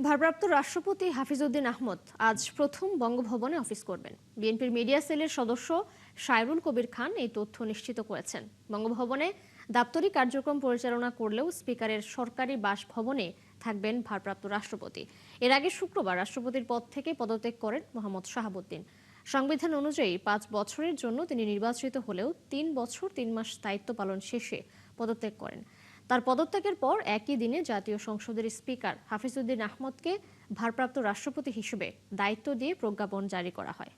ভারপ্রাপ্ত রাষ্ট্রপতি হাফিজউদ্দিন আহমদ আজ প্রথম বঙ্গভবনে অফিস করবেন। বিএনপির মিডিয়া সেলের সদস্য সায়রুল কবির খান এই তথ্য নিশ্চিত করেছেন। বঙ্গভবনে দাপ্তরিক কার্যক্রম পরিচালনা করলেও স্পিকারের সরকারি বাসভবনে থাকবেন ভারপ্রাপ্ত রাষ্ট্রপতি। এর আগে শুক্রবার রাষ্ট্রপতির পদ থেকে পদত্যাগ করেন মোহাম্মদ শাহাবুদ্দিন। সংবিধান অনুযায়ী ৫ বছরের জন্য তিনি নির্বাচিত হলেও ৩ বছর ৩ মাস দায়িত্ব পালন শেষে পদত্যাগ করেন। তার পদত্যাগের পর একই দিনে জাতীয় সংসদের স্পিকার হাফিজউদ্দিন আহমদকে ভারপ্রাপ্ত রাষ্ট্রপতি হিসেবে দায়িত্ব দিয়ে প্রজ্ঞাপন জারি করা হয়।